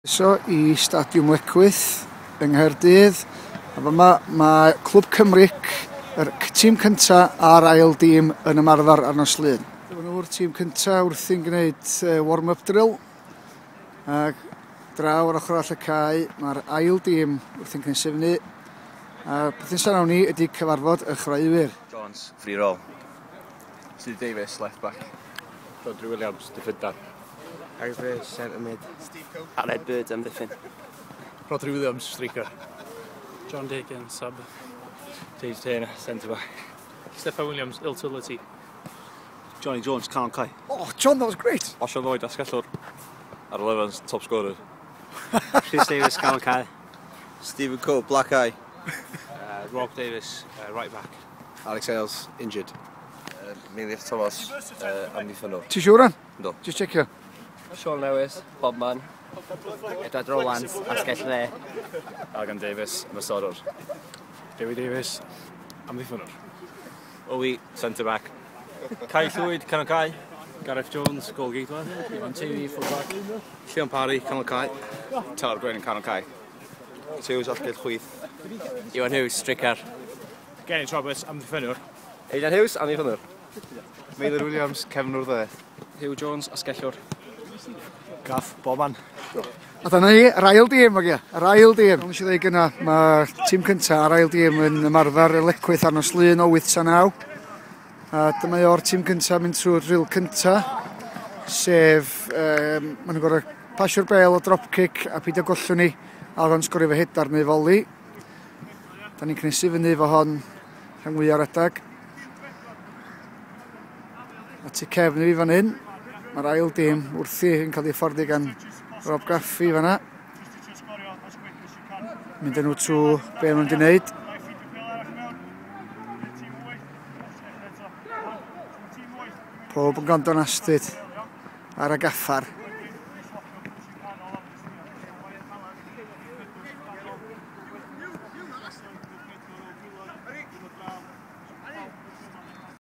So i Stadiwm Lecwydd yng Nghaerdydd. A mae Clwb Cymric yr tîm cyntaf a'r ail dîm yn ymarfer ar nos Lun. Dyma nhw'r tîm cyntaf wrthi'n gwneud warm-up drill. Ac draw ar ochr all y cae, mae'r ail dîm wrthi'n cynsifnu. A beth yn sanaw ni ydy cyfarfod y chreuwyr. Jones, free roll. Steve Davis, left back. Rodri Williams, defender. Harry Bridge, centre mid. Ed Bird, amddiffyn. Rodri Williams, striker. John Deacon, sub. James Taylor, centre back. Steffan Williams, utility. Johnny Jones, Canol Cai. Oh, John, that was great. Osio Lloyd, asgellwr. Ar Evans, top scorer. Chris Davis, Canol Cai. Stephen Coe, black eye. Rob Davis, right back. Alex Hales, injured. Milius Thomas, amddiffynwr. Ti siŵr an? Do. Just checkio. Sean Lewis, Bob Mann. Edward Rowlands, Asgell Le. Algan Davis, ymysodwr. David Davis, amddiffynwr. Owi, centre back. Cai Llwyd, Canol Cai. Gareth Jones, goalkeeper. Ivan Teifi, fullback. Llion Parry, Canol Cai. Talar Gwyn, Canol Cai. Tews Allgell Chwyth. Iwan Hughes, striker. Geraint Roberts, amddiffynwr. Eidan Hughes, amddiffynwr. Meilir Williams, Cefn Wrddau. Hugh Jones, Asgellwr. Gaff, Bob Mann. A dyna ni, yr ail dîm, yr ail dîm. Ond eisiau dweud gyna, mae tîm cyntaf, yr ail dîm yn ymarfer y Lecwydd ar nos Lun o 8-9. A dyma o'r tîm cyntaf mynd trwy'r drill cyntaf, sef, maen nhw'n gorau pasio'r bel o dropkick a peidio gollwn ni a oedd o'n sgorio fe hedar neu foli. Da ni'n cnesu fyny fo hon rhan fwy ar edag. A tu cefn i fi fan hyn, mae'r ail dîm wrthi yn cael ei fforddi gan Rob Gaffi fan'na. Mynd â nhw trwy be maen nhw wedi wneud. Pob yn gwrando'n astyd ar y gaffar.